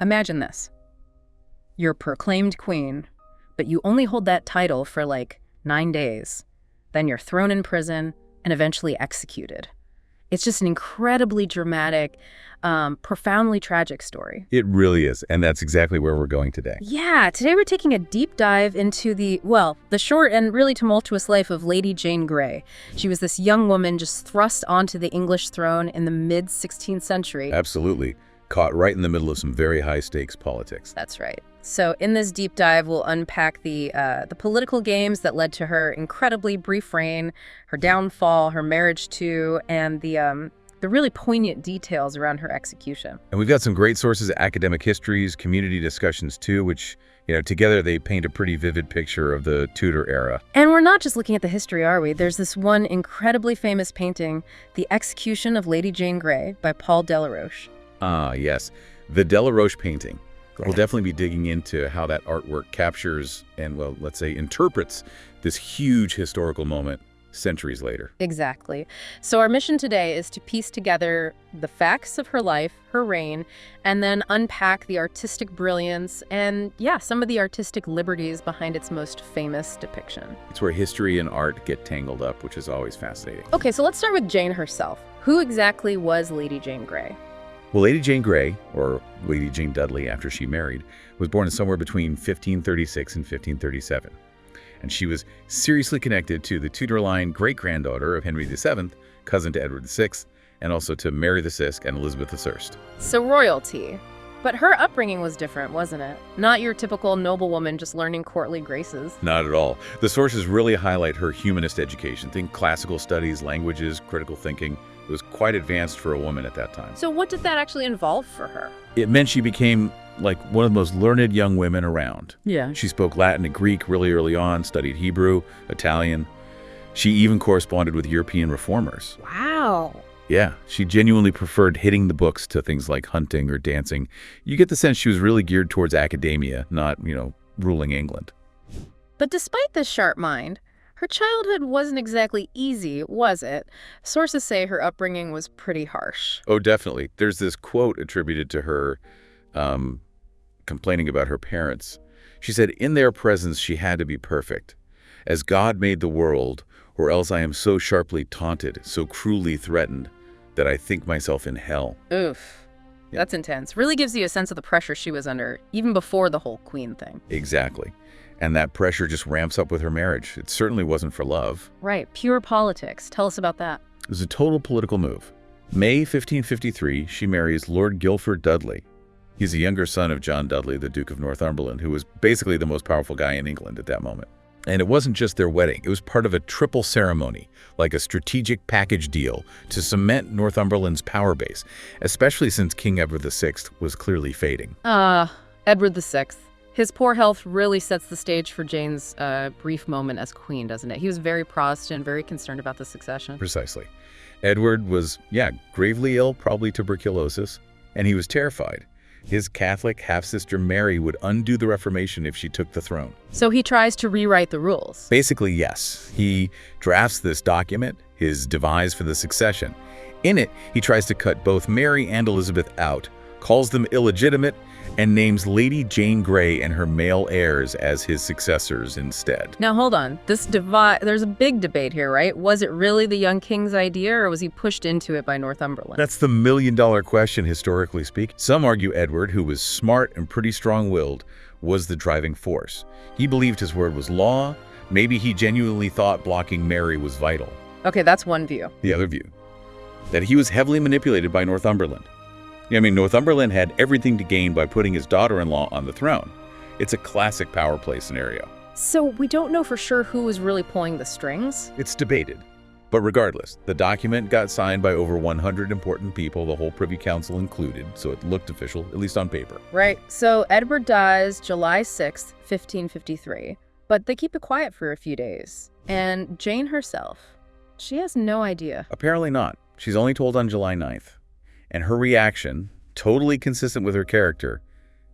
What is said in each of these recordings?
Imagine this. You're proclaimed queen, but you only hold that title for like 9 days. Then you're thrown in prison and eventually executed. It's just an incredibly dramatic, profoundly tragic story. It really is, and that's exactly where we're going today. Yeah, today we're taking a deep dive into the short and really tumultuous life of Lady Jane Grey. She was this young woman just thrust onto the English throne in the mid-16th century. Absolutely. Caught right in the middle of some very high-stakes politics. That's right. So in this deep dive, we'll unpack the political games that led to her incredibly brief reign, her downfall, her marriage too, and the really poignant details around her execution. And we've got some great sources, academic histories, community discussions too, which, together they paint a pretty vivid picture of the Tudor era. And we're not just looking at the history, are we? There's this one incredibly famous painting, The Execution of Lady Jane Grey by Paul Delaroche. Ah, yes. The Delaroche painting. We'll definitely be digging into how that artwork captures and, well, let's say interprets this huge historical moment centuries later. Exactly. So our mission today is to piece together the facts of her life, her reign, and then unpack the artistic brilliance and, some of the artistic liberties behind its most famous depiction. It's where history and art get tangled up, which is always fascinating. Okay, so let's start with Jane herself. Who exactly was Lady Jane Grey? Well, Lady Jane Grey, or Lady Jane Dudley after she married, was born somewhere between 1536 and 1537. And she was seriously connected to the Tudor line great-granddaughter of Henry VII, cousin to Edward VI, and also to Mary the Sisk and Elizabeth I. So royalty. But her upbringing was different, wasn't it? Not your typical noblewoman just learning courtly graces. Not at all. The sources really highlight her humanist education. Think classical studies, languages, critical thinking. It was quite advanced for a woman at that time. So what did that actually involve for her? It meant she became like one of the most learned young women around. Yeah. She spoke Latin and Greek really early on, studied Hebrew, Italian. She even corresponded with European reformers. Wow. Yeah, she genuinely preferred hitting the books to things like hunting or dancing. You get the sense she was really geared towards academia, not, ruling England. But despite this sharp mind, her childhood wasn't exactly easy, was it? Sources say her upbringing was pretty harsh. Oh, definitely. There's this quote attributed to her complaining about her parents. She said, "In their presence she had to be perfect. As God made the world, or else I am so sharply taunted, so cruelly threatened, that I think myself in hell." Oof. Yeah. That's intense. Really gives you a sense of the pressure she was under, even before the whole queen thing. Exactly. And that pressure just ramps up with her marriage. It certainly wasn't for love. Right. Pure politics. Tell us about that. It was a total political move. May 1553, she marries Lord Guilford Dudley. He's a younger son of John Dudley, the Duke of Northumberland, who was basically the most powerful guy in England at that moment. And it wasn't just their wedding. It was part of a triple ceremony, like a strategic package deal to cement Northumberland's power base, especially since King Edward VI was clearly fading. Edward VI. His poor health really sets the stage for Jane's brief moment as queen, doesn't it? He was very Protestant, very concerned about the succession. Precisely. Edward was, gravely ill, probably tuberculosis, and he was terrified. His Catholic half-sister Mary would undo the Reformation if she took the throne. So he tries to rewrite the rules. Basically, yes. He drafts this document, his Devise for the succession. In it, he tries to cut both Mary and Elizabeth out, calls them illegitimate, and names Lady Jane Grey and her male heirs as his successors instead. Now hold on, there's a big debate here, right? Was it really the young king's idea, or was he pushed into it by Northumberland? That's the million-dollar question, historically speaking. Some argue Edward, who was smart and pretty strong-willed, was the driving force. He believed his word was law. Maybe he genuinely thought blocking Mary was vital. Okay, that's one view. The other view, that he was heavily manipulated by Northumberland. Northumberland had everything to gain by putting his daughter-in-law on the throne. It's a classic power play scenario. So we don't know for sure who was really pulling the strings? It's debated. But regardless, the document got signed by over 100 important people, the whole Privy Council included, so it looked official, at least on paper. Right. So Edward dies July 6th, 1553, but they keep it quiet for a few days. And Jane herself, she has no idea. Apparently not. She's only told on July 9th. And her reaction, totally consistent with her character,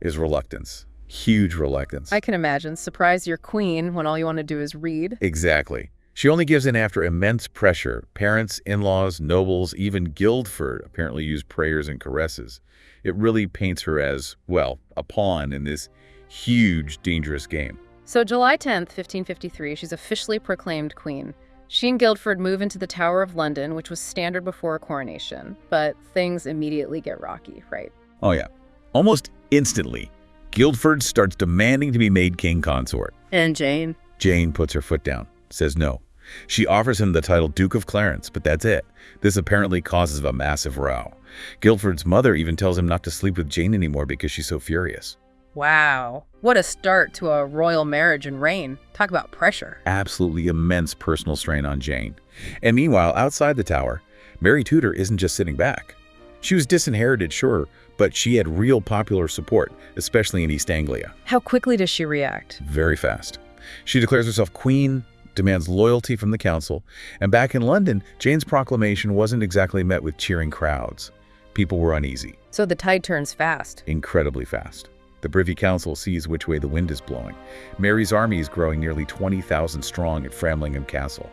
is reluctance. Huge reluctance. I can imagine. Surprise your queen when all you want to do is read. Exactly. She only gives in after immense pressure. Parents, in-laws, nobles, even Guildford apparently use prayers and caresses. It really paints her as, well, a pawn in this huge, dangerous game. So July 10th, 1553, she's officially proclaimed queen. She and Guildford move into the Tower of London, which was standard before a coronation. But things immediately get rocky, right? Oh yeah. Almost instantly, Guildford starts demanding to be made king consort. And Jane? Jane puts her foot down, says no. She offers him the title Duke of Clarence, but that's it. This apparently causes a massive row. Guildford's mother even tells him not to sleep with Jane anymore because she's so furious. Wow. What a start to a royal marriage and reign. Talk about pressure. Absolutely immense personal strain on Jane. And meanwhile, outside the Tower, Mary Tudor isn't just sitting back. She was disinherited, sure, but she had real popular support, especially in East Anglia. How quickly does she react? Very fast. She declares herself queen, demands loyalty from the council, and back in London, Jane's proclamation wasn't exactly met with cheering crowds. People were uneasy. So the tide turns fast. Incredibly fast. The Privy Council sees which way the wind is blowing. Mary's army is growing nearly 20,000 strong at Framlingham Castle.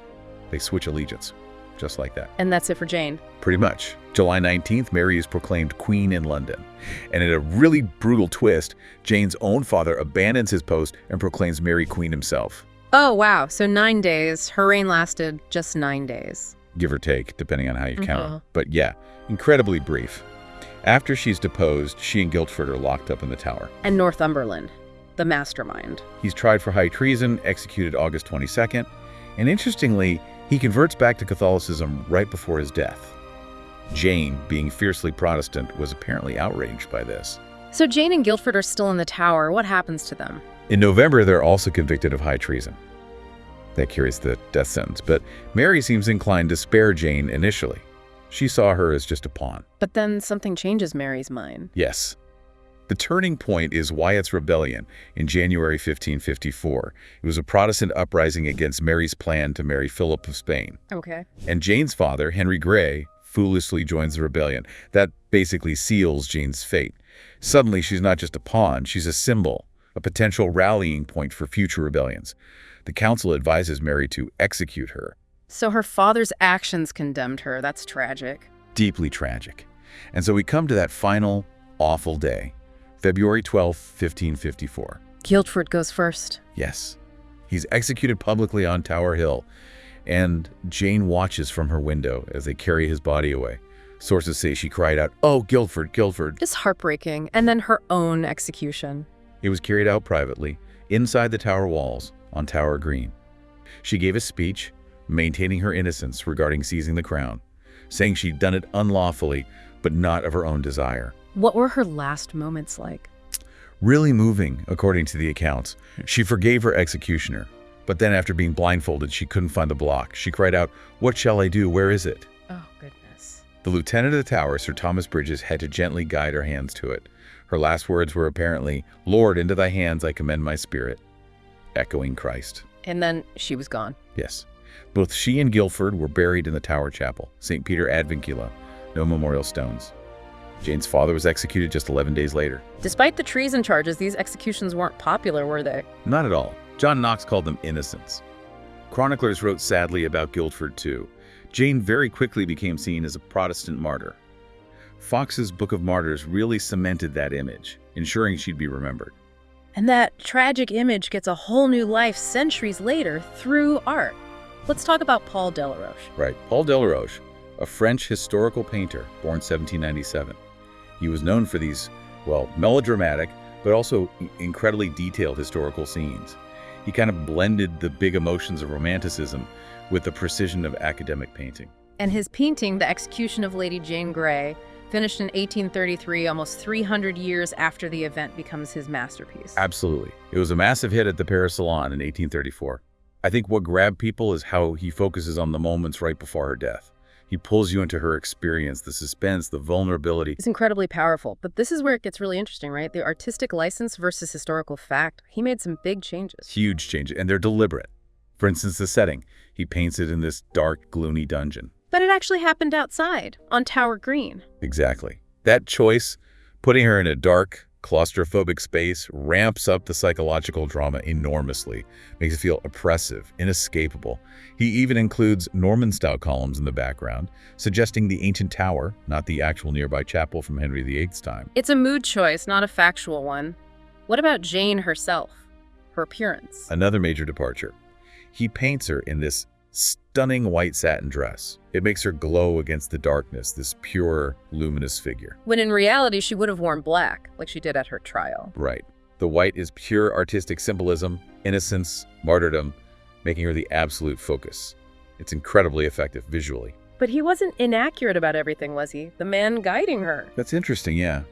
They switch allegiance, just like that. And that's it for Jane. Pretty much. July 19th, Mary is proclaimed queen in London. And in a really brutal twist, Jane's own father abandons his post and proclaims Mary queen himself. Oh, wow. So 9 days. Her reign lasted just 9 days. Give or take, depending on how you count. But yeah, incredibly brief. After she's deposed, she and Guildford are locked up in the Tower. And Northumberland, the mastermind. He's tried for high treason, executed August 22nd, and interestingly, he converts back to Catholicism right before his death. Jane, being fiercely Protestant, was apparently outraged by this. So Jane and Guildford are still in the Tower. What happens to them? In November, they're also convicted of high treason. That carries the death sentence, but Mary seems inclined to spare Jane initially. She saw her as just a pawn. But then something changes Mary's mind. Yes. The turning point is Wyatt's rebellion in January 1554. It was a Protestant uprising against Mary's plan to marry Philip of Spain. Okay. And Jane's father, Henry Grey, foolishly joins the rebellion. That basically seals Jane's fate. Suddenly, she's not just a pawn, she's a symbol, a potential rallying point for future rebellions. The council advises Mary to execute her. So her father's actions condemned her. That's tragic. Deeply tragic. And so we come to that final, awful day, February 12th, 1554. Guildford goes first. Yes. He's executed publicly on Tower Hill, and Jane watches from her window as they carry his body away. Sources say she cried out, "Oh, Guildford, Guildford." Just heartbreaking. And then her own execution. It was carried out privately, inside the Tower walls, on Tower Green. She gave a speech, maintaining her innocence regarding seizing the crown, saying she'd done it unlawfully, but not of her own desire. What were her last moments like? Really moving, according to the accounts. She forgave her executioner, but then after being blindfolded, she couldn't find the block. She cried out, "What shall I do? Where is it?" Oh, goodness. The lieutenant of the Tower, Sir Thomas Bridges, had to gently guide her hands to it. Her last words were apparently, "Lord, into thy hands I commend my spirit," echoing Christ. And then she was gone. Yes. Both she and Guildford were buried in the Tower Chapel, St. Peter ad Vincula, no memorial stones. Jane's father was executed just 11 days later. Despite the treason charges, these executions weren't popular, were they? Not at all. John Knox called them innocence. Chroniclers wrote sadly about Guildford too. Jane very quickly became seen as a Protestant martyr. Fox's Book of Martyrs really cemented that image, ensuring she'd be remembered. And that tragic image gets a whole new life centuries later through art. Let's talk about Paul Delaroche. Right. Paul Delaroche, a French historical painter born 1797. He was known for these, well, melodramatic, but also incredibly detailed historical scenes. He kind of blended the big emotions of Romanticism with the precision of academic painting. And his painting, The Execution of Lady Jane Grey, finished in 1833, almost 300 years after the event, becomes his masterpiece. Absolutely. It was a massive hit at the Paris Salon in 1834. I think what grabbed people is how he focuses on the moments right before her death. He pulls you into her experience, the suspense, the vulnerability. It's incredibly powerful, but this is where it gets really interesting, right? The artistic license versus historical fact. He made some big changes. Huge changes, and they're deliberate. For instance, the setting. He paints it in this dark, gloomy dungeon. But it actually happened outside, on Tower Green. Exactly. That choice, putting her in a dark, claustrophobic space ramps up the psychological drama enormously, makes it feel oppressive, inescapable. He even includes Norman-style columns in the background, suggesting the ancient tower, not the actual nearby chapel from Henry VIII's time. It's a mood choice, not a factual one. What about Jane herself? Her appearance? Another major departure. He paints her in this stunning white satin dress. It makes her glow against the darkness, this pure, luminous figure. When in reality, she would have worn black, like she did at her trial. Right. The white is pure artistic symbolism, innocence, martyrdom, making her the absolute focus. It's incredibly effective visually. But he wasn't inaccurate about everything, was he? The man guiding her. That's interesting, yeah.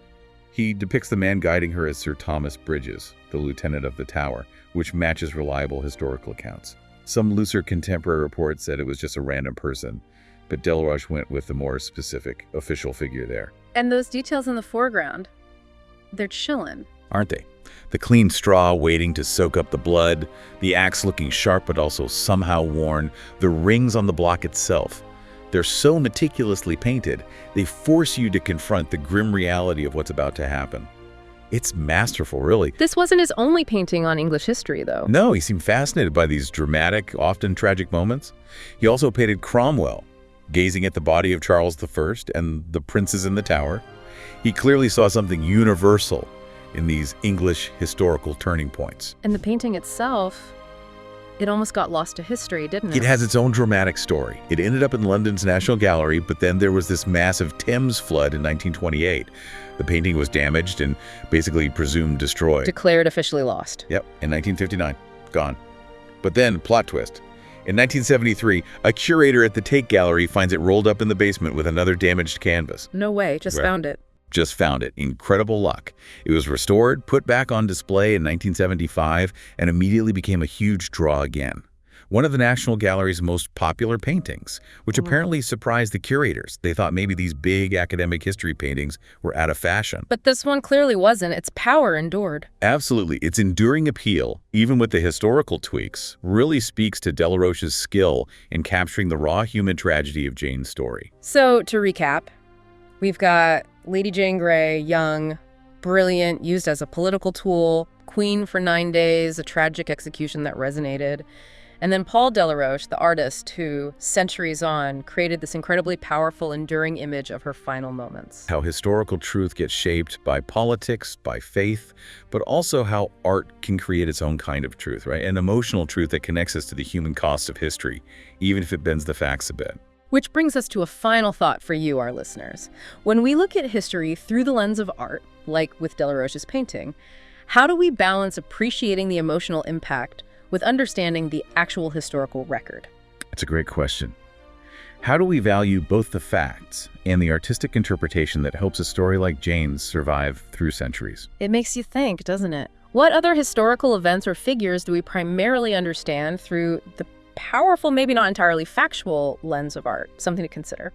He depicts the man guiding her as Sir Thomas Bridges, the lieutenant of the tower, which matches reliable historical accounts. Some looser contemporary reports said it was just a random person, but Delaroche went with the more specific official figure there. And those details in the foreground, they're chillin'. Aren't they? The clean straw waiting to soak up the blood, the axe looking sharp but also somehow worn, the rings on the block itself. They're so meticulously painted, they force you to confront the grim reality of what's about to happen. It's masterful, really. This wasn't his only painting on English history, though. No, he seemed fascinated by these dramatic, often tragic moments. He also painted Cromwell, gazing at the body of Charles I and the princes in the tower. He clearly saw something universal in these English historical turning points. And the painting itself, it almost got lost to history, didn't it? It has its own dramatic story. It ended up in London's National Gallery, but then there was this massive Thames Flood in 1928. The painting was damaged and basically presumed destroyed. Declared officially lost. Yep, in 1959, gone. But then, plot twist. In 1973, a curator at the Tate Gallery finds it rolled up in the basement with another damaged canvas. No way, just found it. Just found it. Incredible luck. It was restored, put back on display in 1975, and immediately became a huge draw again. One of the National Gallery's most popular paintings, which apparently surprised the curators. They thought maybe these big academic history paintings were out of fashion. But this one clearly wasn't. Its power endured. Absolutely. Its enduring appeal, even with the historical tweaks, really speaks to Delaroche's skill in capturing the raw human tragedy of Jane's story. So, to recap, we've got Lady Jane Grey, young, brilliant, used as a political tool, queen for 9 days, a tragic execution that resonated. And then Paul Delaroche, the artist who, centuries on, created this incredibly powerful, enduring image of her final moments. How historical truth gets shaped by politics, by faith, but also how art can create its own kind of truth, right? An emotional truth that connects us to the human cost of history, even if it bends the facts a bit. Which brings us to a final thought for you, our listeners. When we look at history through the lens of art, like with Delaroche's painting, how do we balance appreciating the emotional impact with understanding the actual historical record? It's a great question. How do we value both the facts and the artistic interpretation that helps a story like Jane's survive through centuries? It makes you think, doesn't it? What other historical events or figures do we primarily understand through the powerful, maybe not entirely factual lens of art? Something to consider.